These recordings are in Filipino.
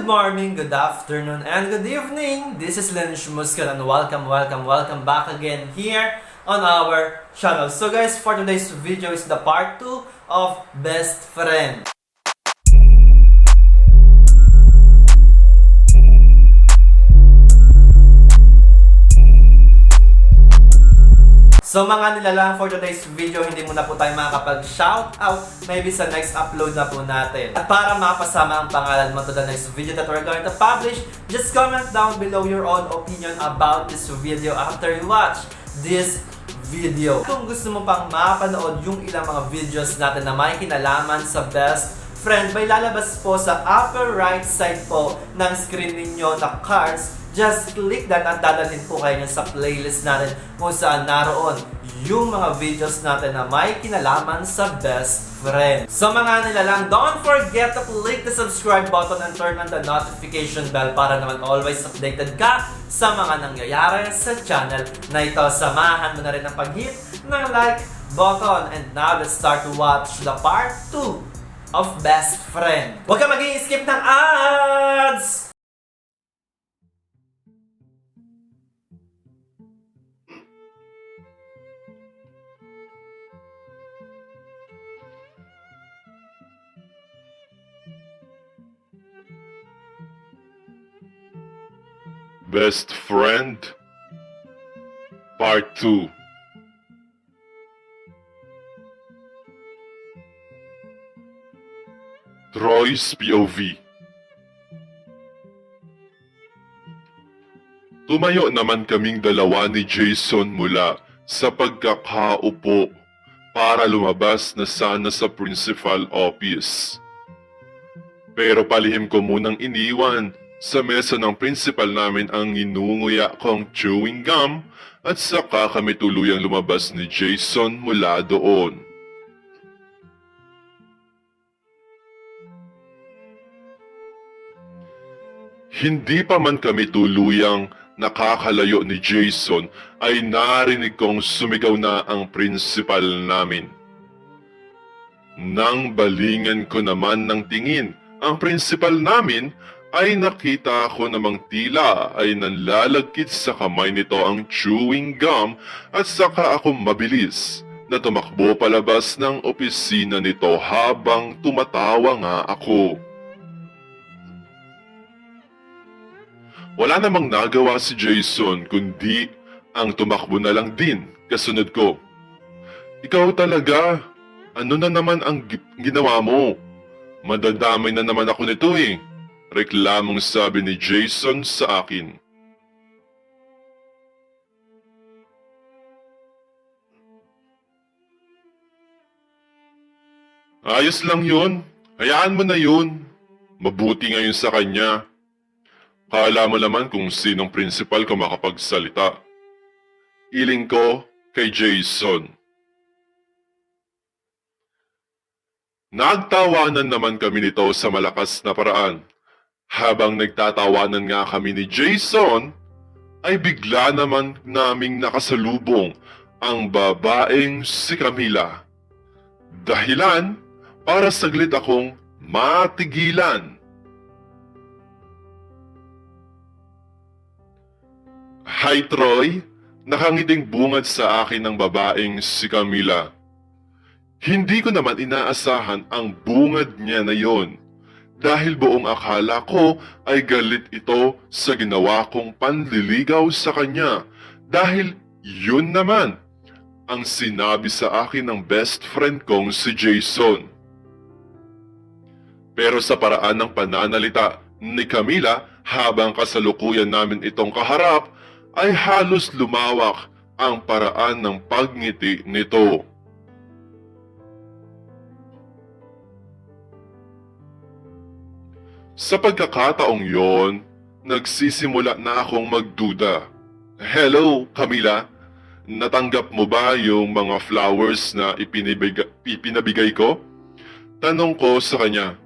morning, good afternoon, and good evening. This is Lench Muscal and welcome back again here on our channel. So guys, for today's video is the part 2 of Best Friend. So mga nilalang, for today's video, hindi muna po tayo makakapag-shoutout. Maybe sa next upload na po natin. At para mapasama ang pangalan mo to the next video that we're going to publish, just comment down below your own opinion about this video after you watch this video. Kung gusto mo pang mapanood yung ilang mga videos natin na may kinalaman sa Best Friend, may lalabas po sa upper right side po ng screen ninyo na cards. Just click that at dadalhin po kayo sa playlist natin kung saan naroon yung mga videos natin na may kinalaman sa Best Friend. So mga nilalang, don't forget to click the subscribe button and turn on the notification bell para naman always updated ka sa mga nangyayari sa channel na ito. Samahan mo na rin ang pag-hit ng like button. And now let's start to watch the part 2 of Best Friend. Huwag ka mag-i-skip ng ads! Best Friend Part 2. Troy's POV. Tumayo naman kaming dalawa ni Jason mula sa pagkakaupo para lumabas na sana sa principal office. Pero palihim ko munang iniwan sa mesa ng principal namin ang inunguya kong chewing gum at saka kami tuluyang lumabas ni Jason mula doon. Hindi pa man kami tuluyang nakakalayo ni Jason ay narinig kong sumigaw na ang principal namin. Nang balingan ko naman ng tingin ang principal namin, ay nakita ko namang tila ay nanlalagkit sa kamay nito ang chewing gum at saka ako mabilis na tumakbo palabas ng opisina nito habang tumatawa nga ako. Wala namang nagawa si Jason kundi ang tumakbo na lang din kasunod ko. Ikaw talaga, ano na naman ang ginawa mo? Madadamay na naman ako nito eh. Reklamong sabi ni Jason sa akin. Ayos lang yun. Hayaan mo na yun. Mabuti ngayon sa kanya. Kala mo naman kung sinong principal ko makapagsalita. Iling ko kay Jason. Nagtawanan naman kami nito sa malakas na paraan. Habang nagtatawanan nga kami ni Jason, ay bigla naman naming nakasalubong ang babaeng si Camila. Dahilan para saglit akong matigilan. Hi Troy, nakangiting bungad sa akin ng babaeng si Camila. Hindi ko naman inaasahan ang bungad niya na yon. Dahil buong akala ko ay galit ito sa ginawa kong panliligaw sa kanya. Dahil yun naman ang sinabi sa akin ng best friend kong si Jason. Pero sa paraan ng pananalita ni Camila habang kasalukuyan namin itong kaharap, ay halos lumawak ang paraan ng pagngiti nito. Sa pagkakataong yon, nagsisimula na akong magduda. Hello, Camila. Natanggap mo ba yung mga flowers na ipinabigay ko? Tanong ko sa kanya.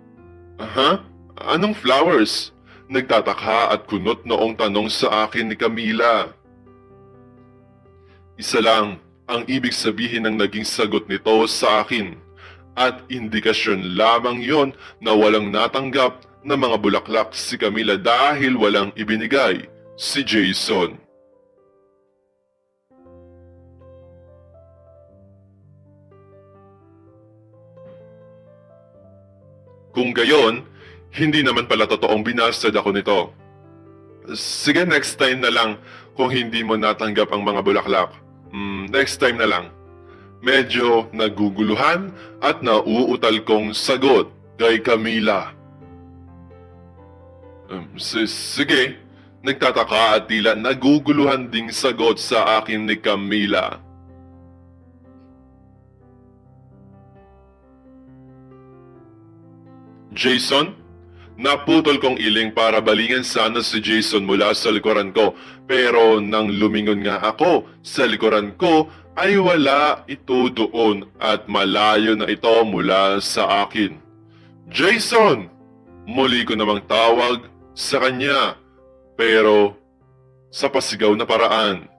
Aha? Anong flowers? Nagtataka at kunot noong tanong sa akin ni Camila. Isa lang ang ibig sabihin ng naging sagot nito sa akin. At indikasyon lamang yon na walang natanggap ng mga bulaklak si Camila dahil walang ibinigay si Jason. Kung gayon, hindi naman pala totoong binastard ako nito. Sige, next time na lang kung hindi mo natanggap ang mga bulaklak. Next time na lang. Medyo naguguluhan at nauutal kong sagot kay Camila. Sige, nagtataka at tila naguguluhan ding sagot sa akin ni Camila. Jason? Naputol kong iling para balingan sana si Jason mula sa likuran ko, pero nang lumingon nga ako sa likuran ko ay wala ito doon at malayo na ito mula sa akin. Jason! Muli ko namang tawag sa kanya, pero sa pasigaw na paraan.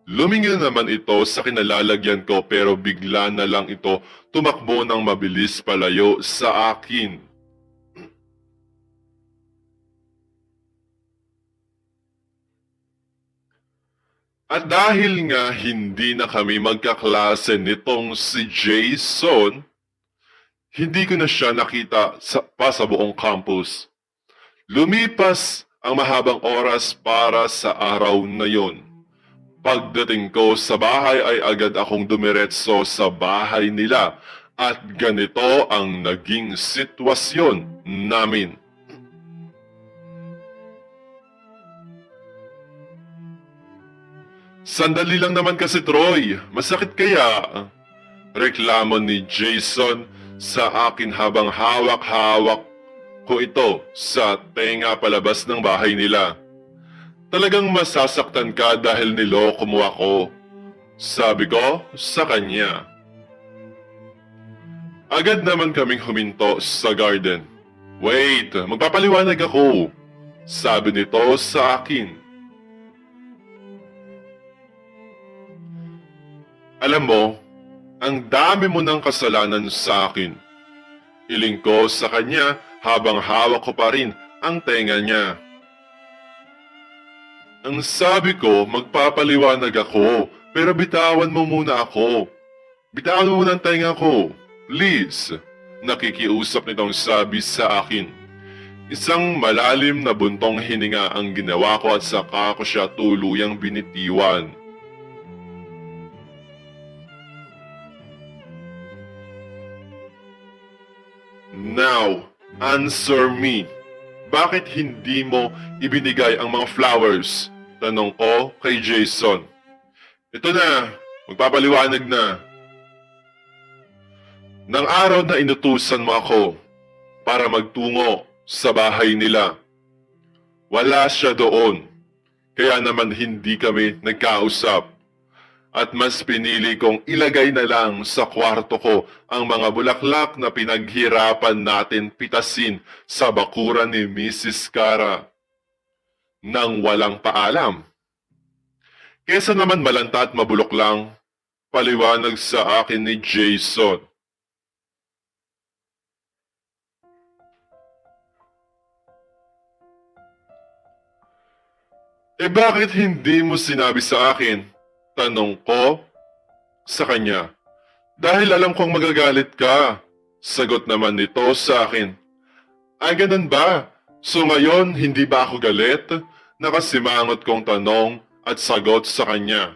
Lumingon naman ito sa kinalalagyan ko pero bigla na lang ito tumakbo ng mabilis palayo sa akin. At dahil nga hindi na kami magkaklase nitong si Jason, hindi ko na siya nakita pa sa buong campus. Lumipas ang mahabang oras para sa araw na yon. Pagdating ko sa bahay ay agad akong dumiretso sa bahay nila at ganito ang naging sitwasyon namin. Sandali lang naman kasi Troy, masakit kaya? Reklamo ni Jason sa akin habang hawak-hawak ko ito sa tenga palabas ng bahay nila. Talagang masasaktan ka dahil niloko mo ako, sabi ko sa kanya. Agad naman kaming huminto sa garden. Wait, magpapaliwanag ako, sabi nito sa akin. Alam mo, ang dami mo ng kasalanan sa akin. Iling ko sa kanya habang hawak ko pa rin ang tenga niya. Ang sabi ko, magpapaliwanag ako, pero bitawan mo muna ako. Bitawan mo muna ang tenga ko, please. Nakikiusap nitong sabi sa akin. Isang malalim na buntong hininga ang ginawa ko at saka ko siya tuluyang binitiwan. Now, answer me. Bakit hindi mo ibinigay ang mga flowers? Tanong ko kay Jason. Ito na, magpapaliwanag na. Nang araw na inutusan mo ako para magtungo sa bahay nila, wala siya doon. Kaya naman hindi kami nagkausap. At mas pinili kong ilagay na lang sa kwarto ko ang mga bulaklak na pinaghirapan natin pitasin sa bakuran ni Mrs. Cara. Nang walang paalam. Kesa naman malanta at mabulok lang, paliwanag sa akin ni Jason. Bakit hindi mo sinabi sa akin? Tanong ko sa kanya. Dahil alam kong magagalit ka. Sagot naman nito sa akin. Ay ganun ba? So ngayon hindi ba ako galit? Nakasimangot kong tanong at sagot sa kanya.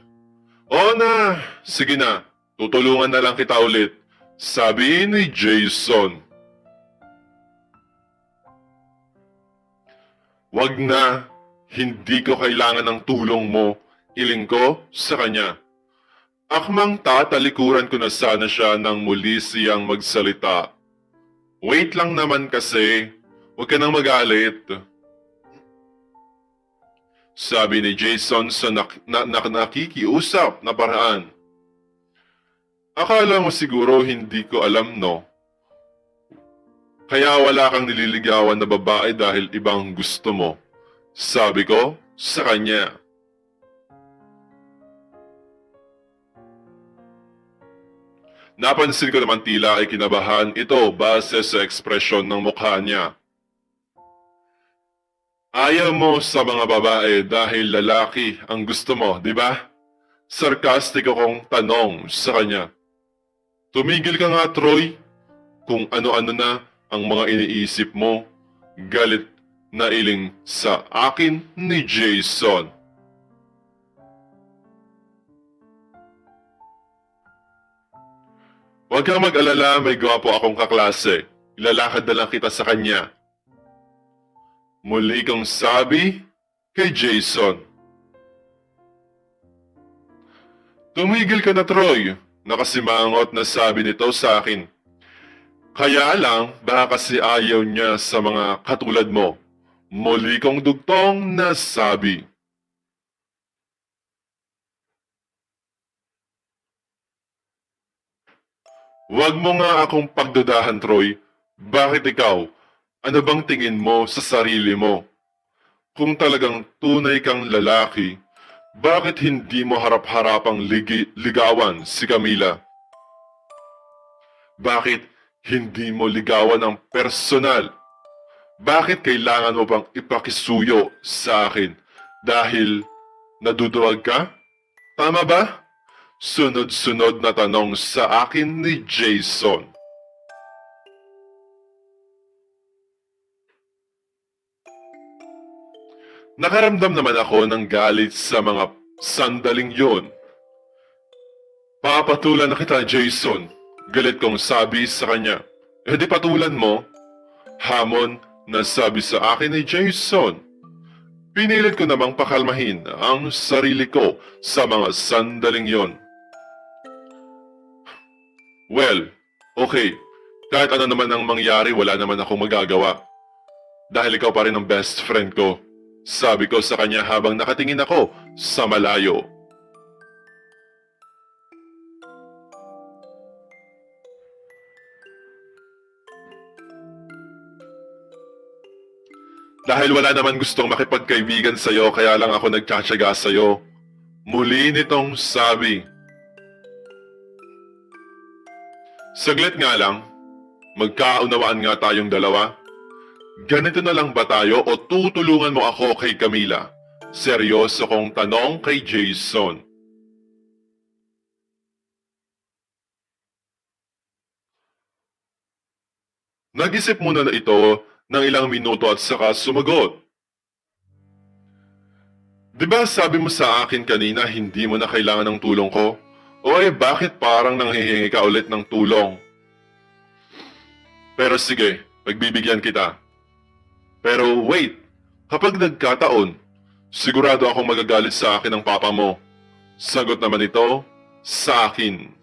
Oo na, sige na, tutulungan na lang kita ulit. Sabi ni Jason. Wag na, hindi ko kailangan ng tulong mo. Iling ko sa kanya. Akmang tatalikuran ko na sana siya nang muli siyang magsalita. Wait lang naman kasi, huwag ka nang magalit. Sabi ni Jason sa nakikiusap na paraan. Akala mo siguro hindi ko alam no? Kaya wala kang nililigawan na babae dahil ibang gusto mo. Sabi ko sa kanya. Napansin ko naman tila ay kinabahan ito base sa ekspresyon ng mukha niya. Ayaw mo sa mga babae dahil lalaki ang gusto mo, di ba? Sarkastiko kong tanong sa kanya. Tumigil ka nga, Troy. Kung ano-ano na ang mga iniisip mo, galit na iling sa akin ni Jason. Huwag kang mag-alala, may gwapo akong kaklase. Ilalakad na lang kita sa kanya. Muli kong sabi kay Jason. Tumigil ka na, Troy. Nakasimangot na sabi nito sa akin. Kaya lang, baka kasi ayaw niya sa mga katulad mo. Muli kong dugtong na sabi. Huwag mo nga akong pagdudahan, Troy. Bakit ikaw? Ano bang tingin mo sa sarili mo? Kung talagang tunay kang lalaki, bakit hindi mo harap-harapang ligawan si Camila? Bakit hindi mo ligawan ng personal? Bakit kailangan mo bang ipakisuyo sa akin dahil naduduwag ka? Tama ba? Sunod-sunod na tanong sa akin ni Jason. Nakaramdam naman ako ng galit sa mga sandaling yon. Papatulan na kita, Jason. Galit kong sabi sa kanya. Eh di patulan mo. Hamon na sabi sa akin ni Jason. Pinilit ko namang pakalmahin ang sarili ko sa mga sandaling yon. Well, okay. Kahit ano naman ang mangyari, wala naman akong magagawa. Dahil ikaw pa rin ang best friend ko. Sabi ko sa kanya habang nakatingin ako sa malayo. Dahil wala naman gustong makipagkaibigan sa'yo, kaya lang ako nagtsatsaga sa'yo. Muli nitong sabi. Saglit nga lang, magkaunawaan nga tayong dalawa. Ganito na lang ba tayo o tutulungan mo ako kay Camila? Seryoso kong tanong kay Jason. Nag-isip muna na ito ng ilang minuto at saka sumagot. Di ba sabi mo sa akin kanina hindi mo na kailangan ng tulong ko? O bakit parang nanghihingi ka ulit ng tulong? Pero sige, pagbibigyan kita. Pero wait, kapag nagkataon, sigurado akong magagalit sa akin ng papa mo. Sagot naman ito, sa akin.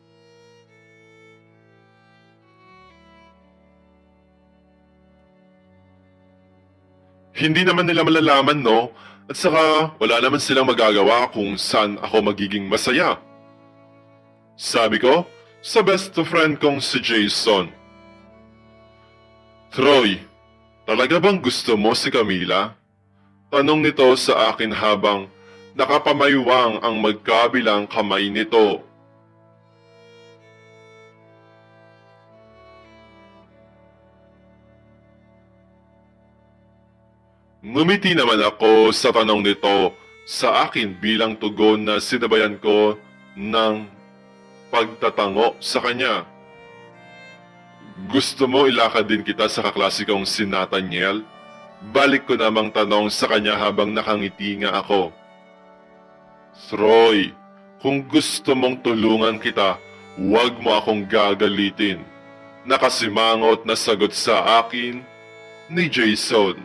Hindi naman nila malalaman, no? At saka, wala naman silang magagawa kung saan ako magiging masaya. Sabi ko, sa best friend kong si Jason. Troy, talaga bang gusto mo si Camila? Tanong nito sa akin habang nakapamaywang ang magkabilang kamay nito. Ngumiti naman ako sa tanong nito sa akin bilang tugon na sinabayan ko ng pagtatango sa kanya. Gusto mo ilakad din kita sa kaklase kong si Nathaniel? Balik ko namang tanong sa kanya habang nakangiti nga ako. Troy, kung gusto mong tulungan kita, huwag mo akong gagalitin. Nakasimangot na sagot sa akin ni Jason.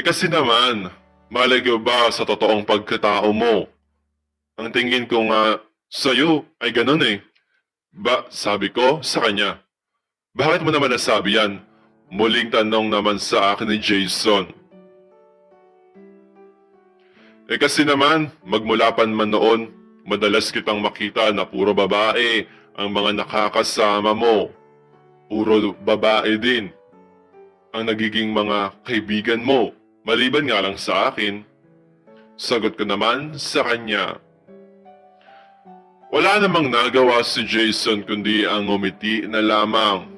Kasi naman, malay ko ba sa totoong pagkatao mo? Ang tingin ko nga sa'yo ay ganun eh. Sabi ko sa kanya. Bakit mo naman nasabi yan? Muling tanong naman sa akin ni Jason. Kasi naman, magmula pa man noon, madalas kitang makita na puro babae ang mga nakakasama mo. Puro babae din ang nagiging mga kaibigan mo. Maliban nga lang sa akin. Sagot ko naman sa kanya. Wala namang nagawa si Jason kundi ang ngumiti na lamang.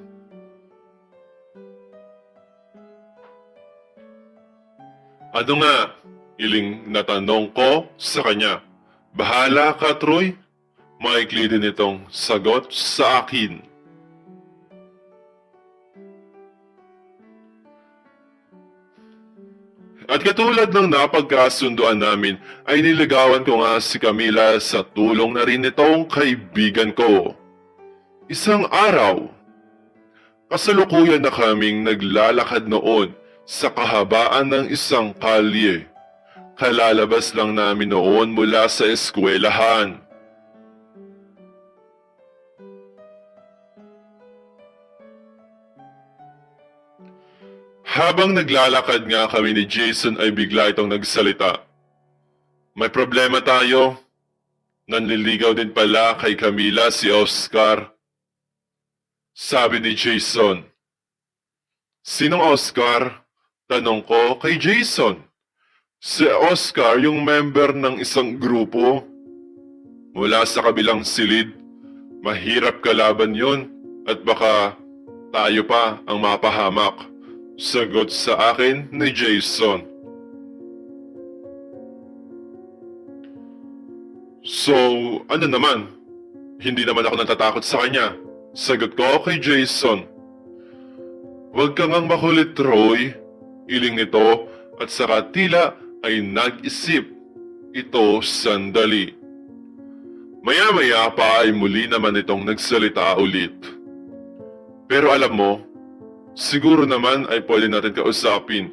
Ano nga? Iling natanong ko sa kanya. Bahala ka, Troy. Maikli din itong sagot sa akin. At katulad ng napagkasunduan namin, ay niligawan ko nga si Camila sa tulong na rin nitong kaibigan ko. Isang araw, kasalukuyan na kaming naglalakad noon sa kahabaan ng isang kalye. Kalalabas lang namin noon mula sa eskwelahan. Habang naglalakad nga kami ni Jason ay bigla itong nagsalita. May problema tayo. Nanliligaw din pala kay Camila si Oscar. Sabi ni Jason. Sinong Oscar? Tanong ko kay Jason. Si Oscar yung member ng isang grupo. Mula sa kabilang silid. Mahirap kalaban yun at baka tayo pa ang mapahamak. Sagot sa akin ni Jason. So, ano naman? Hindi naman ako natatakot sa kanya. Sagot ko kay Jason. Huwag kang ang makulit, Troy. Iling nito at saka tila ay nag-isip. Ito sandali. Maya-maya pa ay muli naman itong nagsalita ulit. Pero alam mo, siguro naman ay pwede natin kausapin.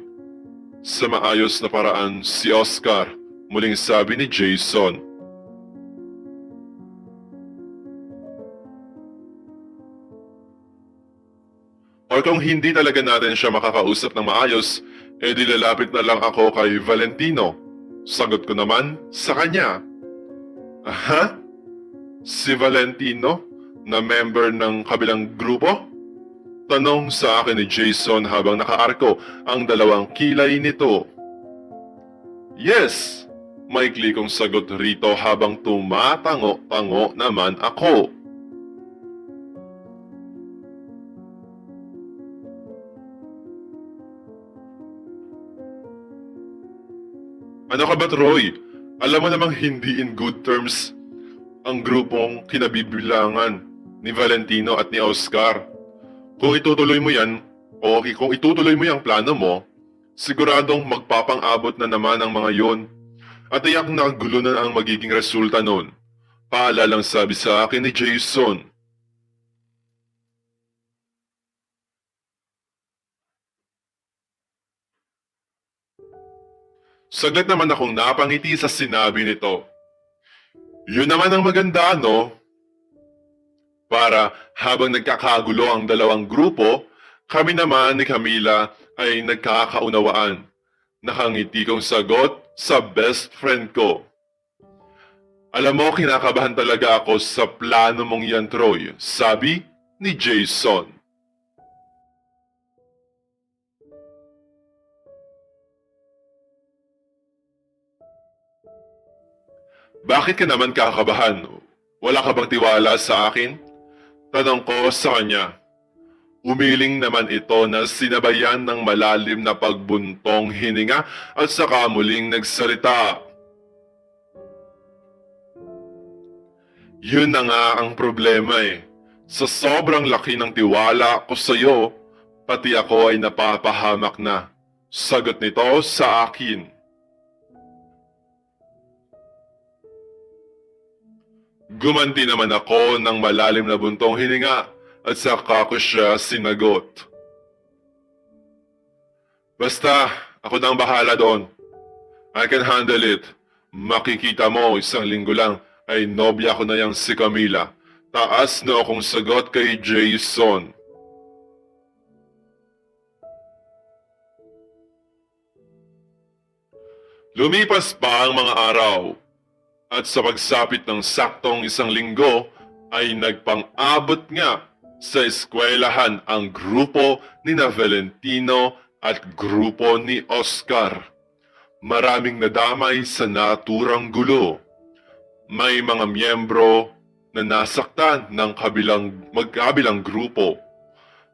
Sa maayos na paraan si Oscar, muling sabi ni Jason. Or kung hindi talaga natin siya makakausap ng maayos, edi lalapit na lang ako kay Valentino. Sagot ko naman sa kanya. Aha? Si Valentino na member ng kabilang grupo? Tanong sa akin ni Jason habang nakaarko ang dalawang kilay nito. Yes! Maikli kong sagot rito habang tumatango-tango naman ako. Ano ka ba, Troy? Alam mo namang hindi in good terms ang grupong kinabibilangan ni Valentino at ni Oscar. Kung itutuloy mo yan, o kung itutuloy mo yung plano mo, siguradong magpapang-abot na naman ang mga yon. At iyak na gulo na ang magiging resulta nun. Paalalang sabi sa akin ni Jason. Saglit naman akong napangiti sa sinabi nito. Yun naman ang maganda, no? Para habang nagkakagulo ang dalawang grupo, kami naman ni Camila ay nagkakaunawaan. Nakangiti kong sagot sa best friend ko. Alam mo, kinakabahan talaga ako sa plano mong yan, Troy, sabi ni Jason. Bakit ka naman kakabahan? Wala ka bang tiwala sa akin? Tanong ko sa kanya. Umiling naman ito na sinabayan ng malalim na pagbuntong hininga at saka muling nagsalita. Yun na nga ang problema eh. Sa sobrang laki ng tiwala ko sa iyo, pati ako ay napapahamak na. Sagot nito sa akin. Gumanti naman ako ng malalim na buntong hininga at saka ko siya sinagot. Basta, ako na ang bahala doon. I can handle it. Makikita mo, isang linggo lang ay nobya ko na yang si Camila. Taas na akong sagot kay Jason. Lumipas pa ang mga araw. At sa pagsapit ng saktong isang linggo, ay nagpang-abot nga sa eskwelahan ang grupo ni Valentino at grupo ni Oscar. Maraming nadamay sa naturang gulo. May mga miyembro na nasaktan ng magkabilang grupo.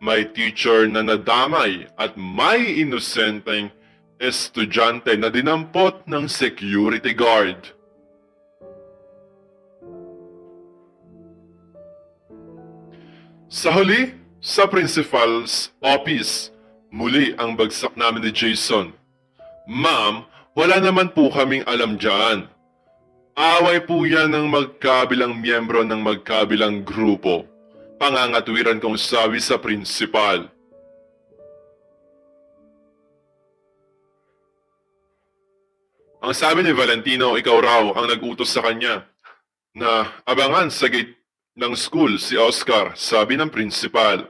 May teacher na nadamay at may inosenteng estudyante na dinampot ng security guard. Sa huli, sa principal's office, muli ang bagsak namin ni Jason. Ma'am, wala naman po kaming alam dyan. Away po yan ng magkabilang miyembro ng magkabilang grupo. Pangangatwiran kong sabi sa principal. Ang sabi ni Valentino, ikaw raw ang nag-utos sa kanya na abangan sa gate ng school si Oscar, sabi ng principal.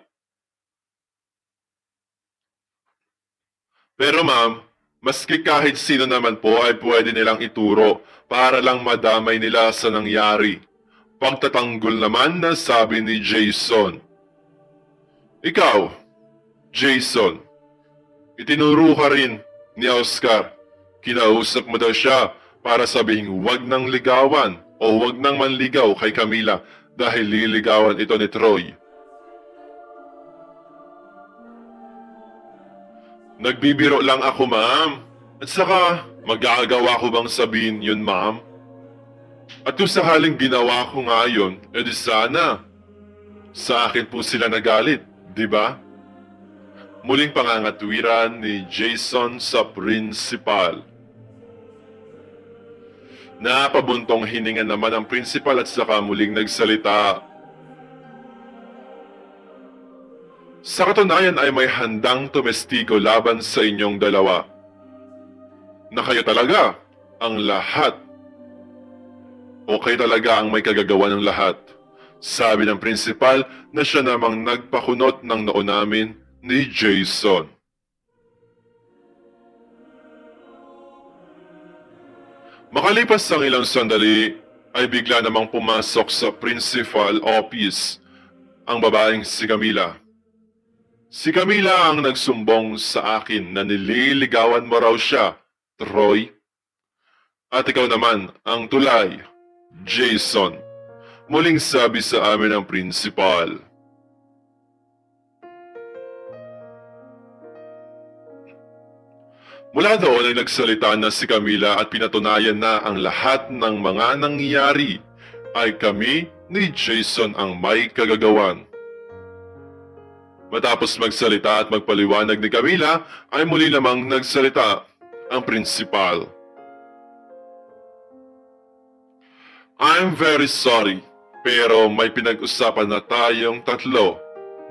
Pero ma'am, maski kahit sino naman po ay pwede nilang ituro para lang madamay nila sa nangyari. Pagtatanggol naman na sabi ni Jason. Ikaw, Jason, itinuro ka rin ni Oscar. Kinausap mo daw siya para sabihing huwag nang ligawan o huwag nang manligaw kay Camila dahil liligawan ito ni Troy. Nagbibiro lang ako, ma'am. At saka, magagawa ko bang sabihin yun, ma'am? At kung sakaling ginawa ko nga yun, edi sana. Sa akin po sila nagalit, di ba? Muling pangangatwiran ni Jason sa principal. Napabuntong hininga naman ang principal at saka muling nagsalita. Sa katunayan ay may handang tumestigo laban sa inyong dalawa. Na kayo talaga ang lahat. O kayo talaga ang may kagagawa ng lahat. Sabi ng principal na siya namang nagpakunot ng noo namin ni Jason. Makalipas ang ilang sandali, ay bigla namang pumasok sa principal office ang babaeng si Camila. Si Camila ang nagsumbong sa akin na nililigawan mo raw siya, Troy. At ikaw naman ang tulay, Jason. Muling sabi sa amin ng principal. Mula doon ay nagsalita na si Camila at pinatunayan na ang lahat ng mga nangyayari ay kami ni Jason ang may kagagawan. Matapos magsalita at magpaliwanag ni Camila ay muli namang nagsalita ang principal. I'm very sorry, pero may pinag-usapan na tayong tatlo.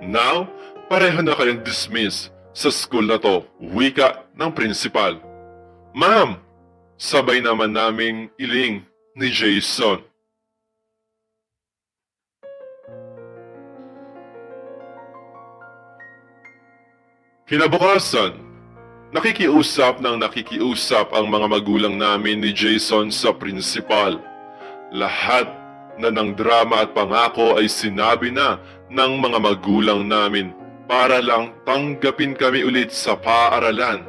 Now, pareho na kayong dismiss sa school na to, wika ng principal. Ma'am, sabay naman naming iling ni Jason. Kinabukasan, nakikiusap ang mga magulang namin ni Jason sa principal. Lahat na ng drama at pangako ay sinabi na ng mga magulang namin para lang tanggapin kami ulit sa paaralan.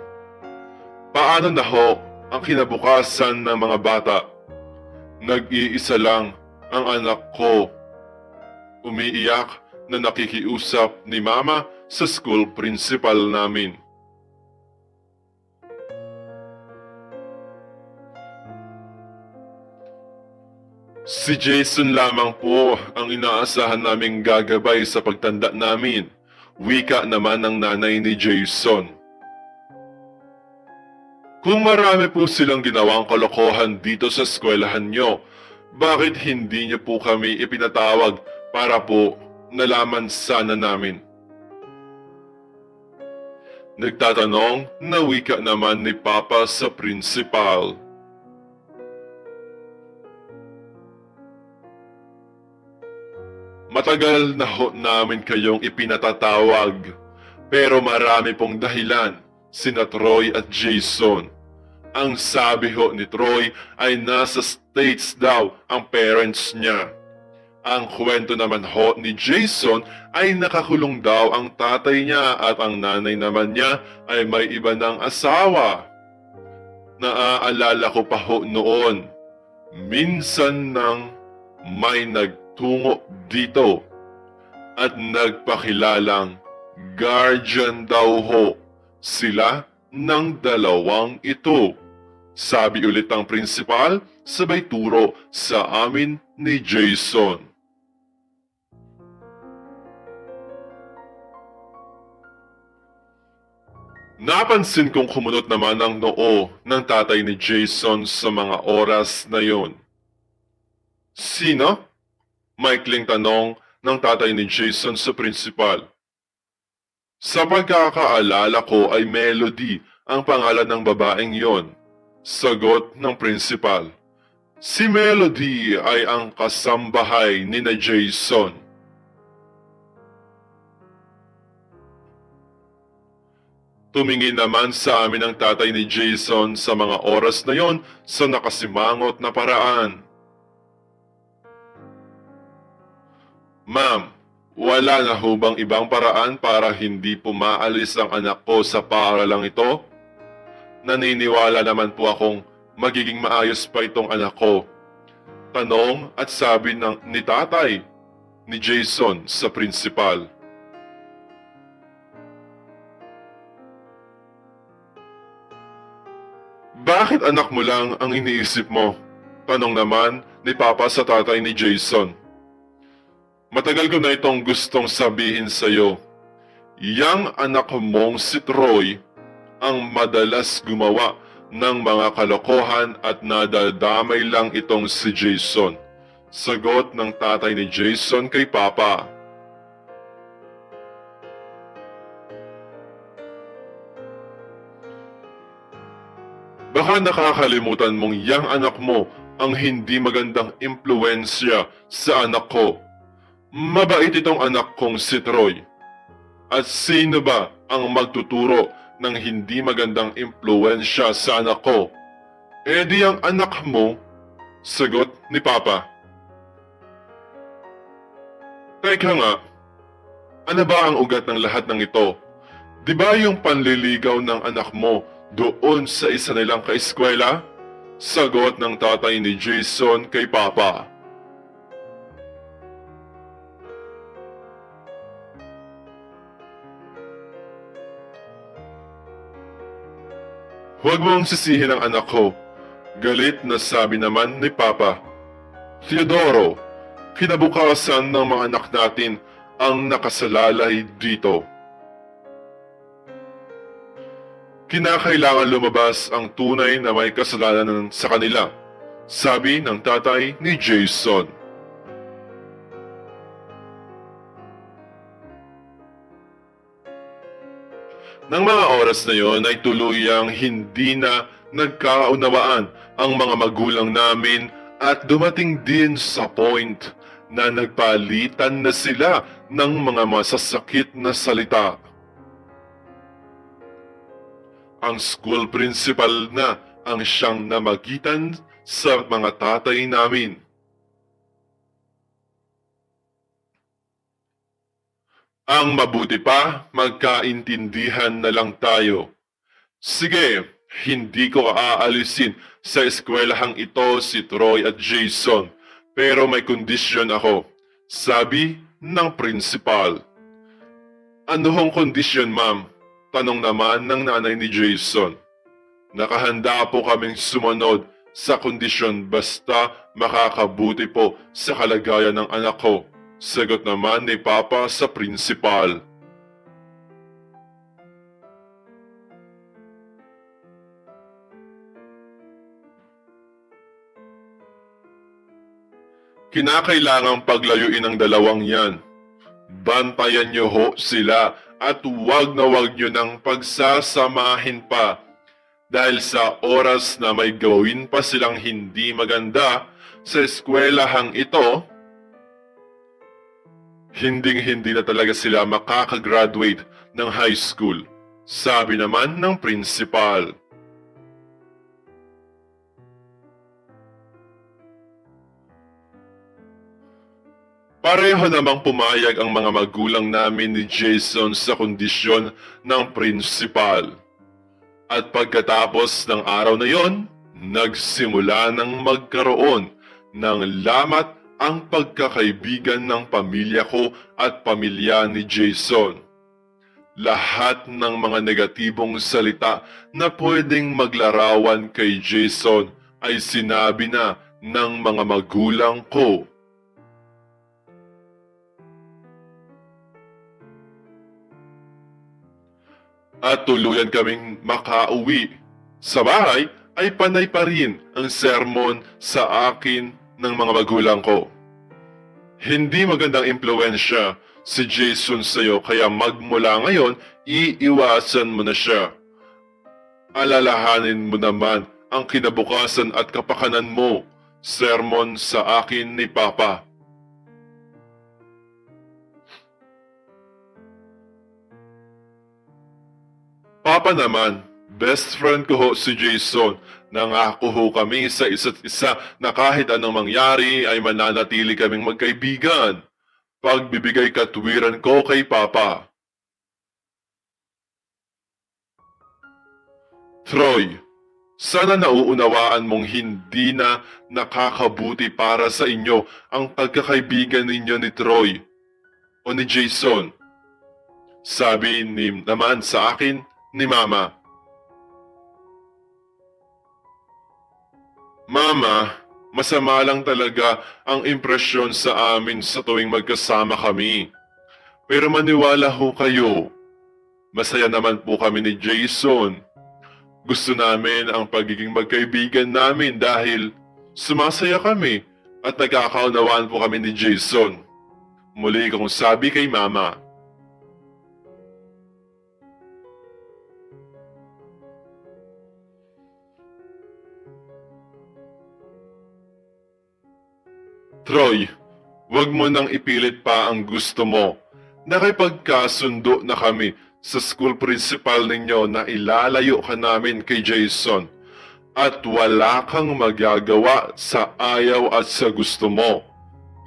Paano na ho ang kinabukasan ng mga bata? Nag-iisa lang ang anak ko. Umiiyak na nakikiusap ni Mama sa school principal namin. Si Jason lamang po ang inaasahan naming gagabay sa pagtanda namin. Wika naman ng nanay ni Jason. Kung marami po silang ginawang kalokohan dito sa eskwelahan nyo, bakit hindi nyo po kami ipinatawag para po nalaman sana namin? Nagtatanong na wika naman ni Papa sa principal. Matagal na ho namin kayong ipinatatawag, pero marami pong dahilan sina Troy at Jason. Ang sabi ho ni Troy ay nasa States daw ang parents niya. Ang kwento naman ho ni Jason ay nakakulong daw ang tatay niya at ang nanay naman niya ay may iba ng asawa. Naaalala ko pa ho noon, minsan nang may nagtungo dito at nagpakilalang guardian daw ho sila ng dalawang ito. Sabi ulit ng prinsipal, sabay turo sa amin ni Jason. Napansin kong kumunot naman ang noo ng tatay ni Jason sa mga oras na yon. Sino? Maikling tanong ng tatay ni Jason sa prinsipal. Sa pagkakaalala ko ay Melody ang pangalan ng babaeng yon. Sagot ng prinsipal. Si Melody ay ang kasambahay ni na Jason. Tumingin naman sa amin ang tatay ni Jason sa mga oras na yon sa nakasimangot na paraan. Ma'am, wala na ho bang ibang paraan para hindi pumaalis ang anak ko sa paaralang ito? Naniniwala naman po akong magiging maayos pa itong anak ko. Tanong at sabi ni tatay ni Jason sa prinsipal. Bakit anak mo lang ang iniisip mo? Tanong naman ni Papa sa tatay ni Jason. Matagal ko na itong gustong sabihin sa iyo. Yang anak mong si Troy ang madalas gumawa ng mga kalokohan at nadadamay lang itong si Jason. Sagot ng tatay ni Jason kay Papa. Baka nakakalimutan mong yang anak mo ang hindi magandang impluensya sa anak ko. Mabait itong anak kong si Troy. At sino ba ang magtuturo ng hindi magandang impluensya sa anak ko? Eh di ang anak mo, sagot ni Papa. Teka nga, ano ba ang ugat ng lahat ng ito? Di ba yung panliligaw ng anak mo doon sa isa nilang kaeskwela? Sagot ng tatay ni Jason kay Papa. Huwag mong sisihin ang anak ko. Galit na sabi naman ni Papa. Teodoro, kinabukasan ng mga anak natin ang nakasalalay dito. Kinakailangan lumabas ang tunay na may kasalanan sa kanila, sabi ng tatay ni Jason. Nang mga oras na yon ay tuluyang hindi na nagkaunawaan ang mga magulang namin at dumating din sa point na nagpalitan na sila ng mga masasakit na salita. Ang school principal na ang siyang namagitan sa mga tatay namin. Ang mabuti pa, magkaintindihan na lang tayo. Sige, hindi ko aalisin sa eskwelahang ito si Troy at Jason, pero may kondisyon ako, sabi ng principal. Ano hong kondisyon, ma'am? Tanong naman ng nanay ni Jason. Nakahanda po kaming sumunod sa kondisyon basta makakabuti po sa kalagayan ng anak ko. Sagot naman ni Papa sa prinsipal. Kinakailangang paglayuin ang dalawang yan. Bantayan niyo ho sila at huwag na huwag niyo nang pagsasamahin pa dahil sa oras na may gawin pa silang hindi maganda sa eskwelahang ito, hinding-hindi na talaga sila makakagraduate ng high school, sabi naman ng principal. Pareho namang pumayag ang mga magulang namin ni Jason sa kondisyon ng principal. At pagkatapos ng araw na yon, nagsimula ng magkaroon ng lamat ang pagkakaibigan ng pamilya ko at pamilya ni Jason. lahat ng mga negatibong salita na pwedeng maglarawan kay Jason ay sinabi na ng mga magulang ko. At tuluyan kaming makauwi. Sa bahay ay panay pa rin ang sermon sa akin ng mga magulang ko. Hindi magandang impluensya si Jason sa'yo kaya magmula ngayon, iiwasan mo na siya. Alalahanin mo naman ang kinabukasan at kapakanan mo. Sermon sa akin ni Papa. Papa naman, best friend ko ho si Jason. Nangako ho kami sa isa't isa na kahit anong mangyari ay mananatili kaming magkaibigan. Pagbibigay katwiran ko kay Papa. Troy, sana nauunawaan mong hindi na nakakabuti para sa inyo ang pagkakaibigan ninyo ni Troy o ni Jason. Sabi naman sa akin ni Mama. Mama, masama lang talaga ang impresyon sa amin sa tuwing magkasama kami. Pero maniwala ho kayo, masaya naman po kami ni Jason. Gusto namin ang pagiging magkaibigan namin dahil sumasaya kami at nagkakaunawaan po kami ni Jason. Muli kong sabi kay Mama. Troy, wag mo nang ipilit pa ang gusto mo. Nakipagkasundo na kami sa school principal ninyo na ilalayo ka namin kay Jason at wala kang magagawa sa ayaw at sa gusto mo.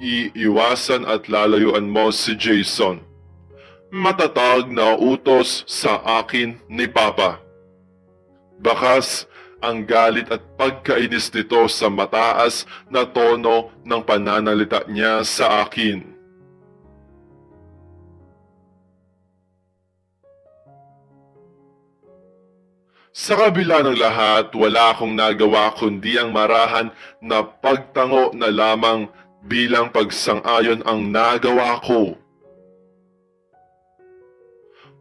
Iiwasan at lalayuan mo si Jason. Matatag na utos sa akin ni Papa. Bakas ang galit at pagkainis nito sa mataas na tono ng pananalita niya sa akin. Sa kabila ng lahat, wala akong nagawa kundi ang marahan na pagtango na lamang bilang pagsang-ayon ang nagawa ko.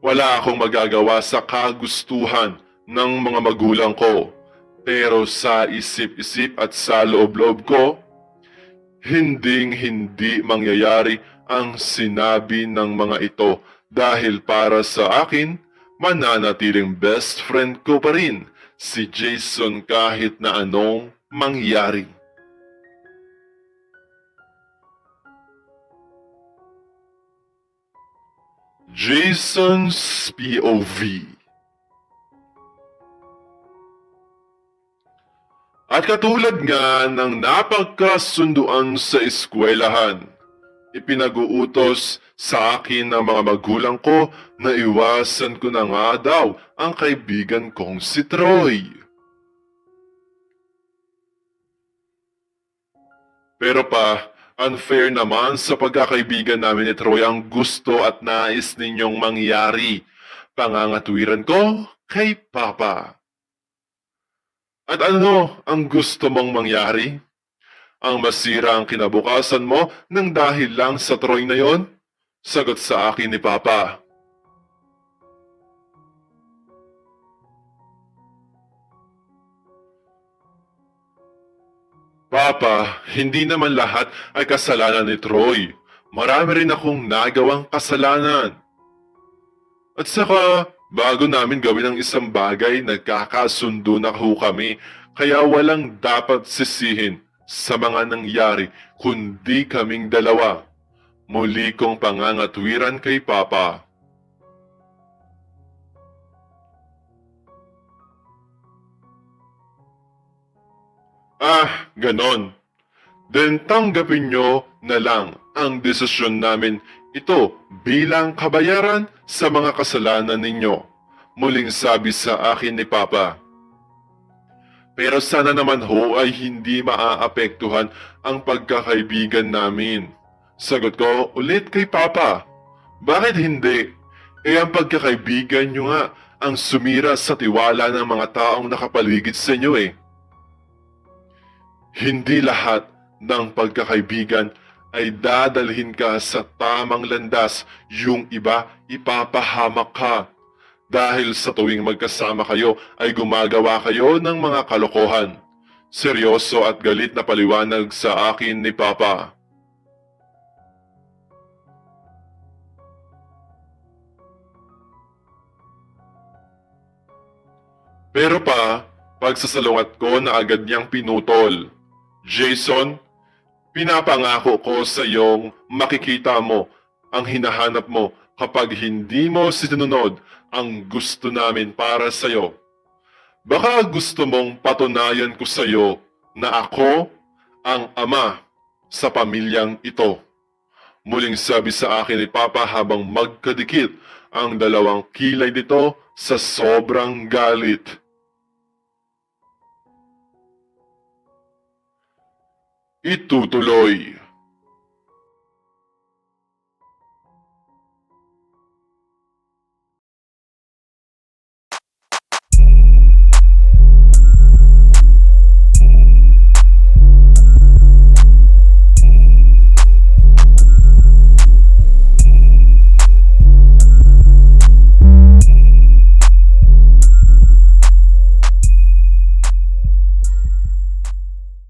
Wala akong magagawa sa kagustuhan ng mga magulang ko. Pero sa isip-isip at sa loob-loob ko, hinding-hindi mangyayari ang sinabi ng mga ito dahil para sa akin, mananatiling best friend ko pa rin si Jason kahit na anong mangyari. Jason's POV. At katulad nga ng napagkasunduan sa eskwelahan, ipinag-uutos sa akin ng mga magulang ko na iwasan ko na nga daw ang kaibigan kong si Troy. Pero pa, unfair naman sa pagkakaibigan namin ni Troy ang gusto at nais ninyong mangyari. Pangangatwiran ko kay Papa. At ano ang gusto mong mangyari? Ang masira ang kinabukasan mo nang dahil lang sa Troy na yon? Sagot sa akin ni Papa. Papa, hindi naman lahat ay kasalanan ni Troy. Marami rin akong nagawang kasalanan. At saka, bago namin gawin ang isang bagay, nagkakasundo na ho kami, kaya walang dapat sisihin sa mga nangyari, kundi kaming dalawa. Muli kong pangangatwiran kay Papa. Ganon. Then tanggapin nyo na lang ang desisyon namin ito bilang kabayaran sa mga kasalanan ninyo. Muling sabi sa akin ni Papa. Pero sana naman ho ay hindi maaapektuhan ang pagkakaibigan namin. Sagot ko ulit kay Papa. Bakit hindi? Ang pagkakaibigan nyo nga ang sumira sa tiwala ng mga taong nakapaligid sa inyo eh. Hindi lahat ng pagkakaibigan ay dadalhin ka sa tamang landas, yung iba ipapahamak ka. Dahil sa tuwing magkasama kayo ay gumagawa kayo ng mga kalokohan. Seryoso at galit na paliwanag sa akin ni Papa. Pero pa, pagsasalungat ko na agad niyang pinutol. Jason, pinapangako ko sa iyong makikita mo ang hinahanap mo kapag hindi mo sinunod ang gusto namin para sa iyo. Baka gusto mong patunayan ko sa iyo na ako ang ama sa pamilyang ito. Muling sabi sa akin ni Papa habang magkadikit ang dalawang kilay nito sa sobrang galit. Itutuloy.